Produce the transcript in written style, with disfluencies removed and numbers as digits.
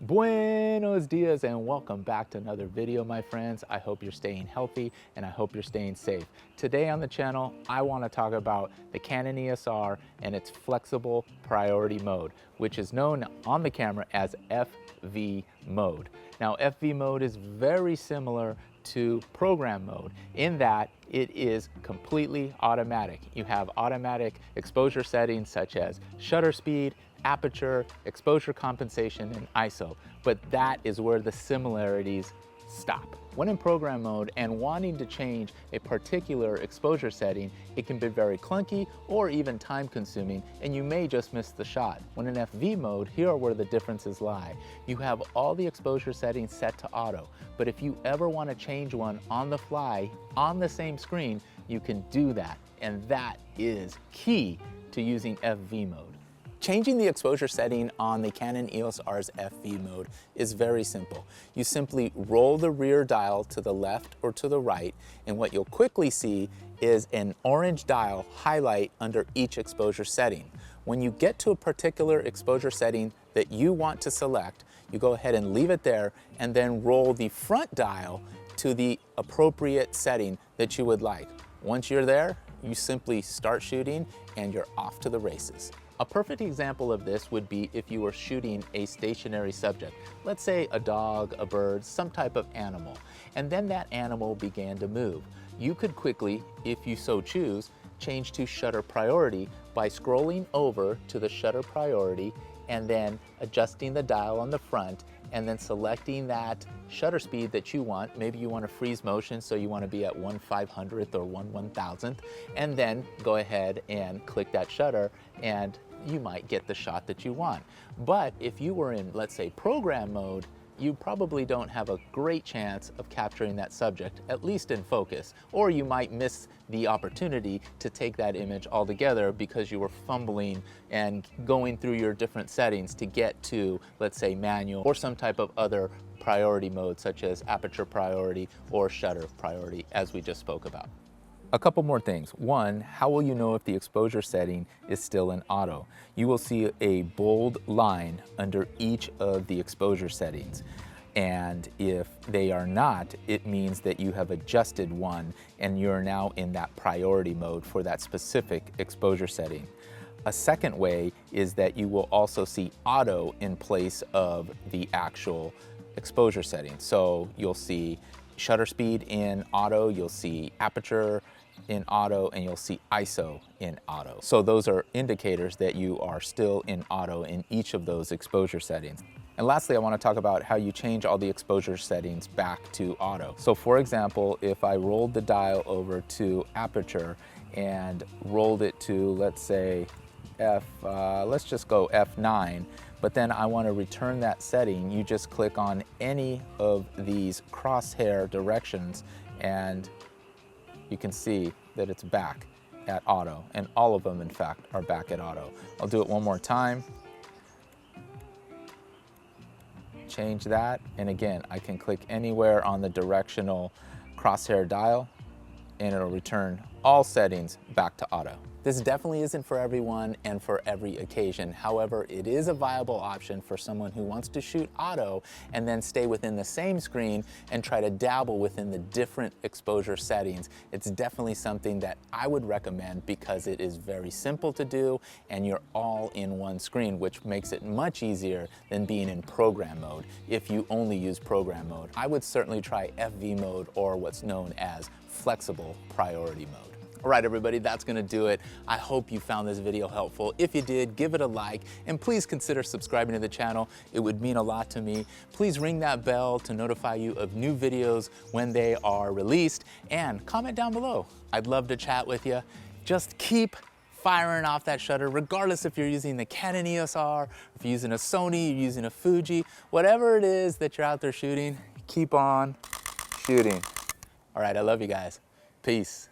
Buenos dias and welcome back to another video, my friends. I hope you're staying healthy and I hope you're staying safe. Today on the channel, I want to talk about the Canon EOS R and its flexible priority mode, which is known on the camera as FV mode. Now, FV mode is very similar to program mode in that it is completely automatic. You have automatic exposure settings such as shutter speed, aperture, exposure compensation, and ISO, but that is where the similarities stop. When in program mode and wanting to change a particular exposure setting, it can be very clunky or even time consuming, and you may just miss the shot. When in FV mode, here are where the differences lie. You have all the exposure settings set to auto, but if you ever want to change one on the fly, on the same screen, you can do that, and that is key to using FV mode. Changing the exposure setting on the Canon EOS R's FV mode is very simple. You simply roll the rear dial to the left or to the right, and what you'll quickly see is an orange dial highlight under each exposure setting. When you get to a particular exposure setting that you want to select, you go ahead and leave it there and then roll the front dial to the appropriate setting that you would like. Once you're there, you simply start shooting and you're off to the races. A perfect example of this would be if you were shooting a stationary subject, let's say a dog, a bird, some type of animal, and then that animal began to move. You could quickly, if you so choose, change to shutter priority by scrolling over to the shutter priority and then adjusting the dial on the front and then selecting that shutter speed that you want. Maybe you want to freeze motion, so you want to be at 1/500th or 1/1000th, and then go ahead and click that shutter and you might get the shot that you want. But if you were in, let's say, program mode, you probably don't have a great chance of capturing that subject, at least in focus, or you might miss the opportunity to take that image altogether because you were fumbling and going through your different settings to get to, let's say, manual or some type of other priority mode such as aperture priority or shutter priority, as we just spoke about. A couple more things. One, how will you know if the exposure setting is still in auto? You will see a bold line under each of the exposure settings. And if they are not, it means that you have adjusted one and you're now in that priority mode for that specific exposure setting. A second way is that you will also see auto in place of the actual exposure setting. So you'll see shutter speed in auto, you'll see aperture in auto, and you'll see ISO in auto. So those are indicators that you are still in auto in each of those exposure settings. And lastly, I want to talk about how you change all the exposure settings back to auto. So for example, if I rolled the dial over to aperture and rolled it to, let's say, let's just go F9, but then I want to return that setting, you just click on any of these crosshair directions and you can see that it's back at auto, and all of them in fact are back at auto. I'll do it one more time. Change that, and again, I can click anywhere on the directional crosshair dial and it'll return all settings back to auto. This definitely isn't for everyone and for every occasion. However, it is a viable option for someone who wants to shoot auto and then stay within the same screen and try to dabble within the different exposure settings. It's definitely something that I would recommend because it is very simple to do and you're all in one screen, which makes it much easier than being in program mode if you only use program mode. I would certainly try FV mode or what's known as flexible priority mode. All right, everybody, that's gonna do it. I hope you found this video helpful. If you did, give it a like, and please consider subscribing to the channel. It would mean a lot to me. Please ring that bell to notify you of new videos when they are released, and comment down below. I'd love to chat with you. Just keep firing off that shutter, regardless if you're using the Canon EOS R, if you're using a Sony, you're using a Fuji, whatever it is that you're out there shooting, keep on shooting. All right, I love you guys. Peace.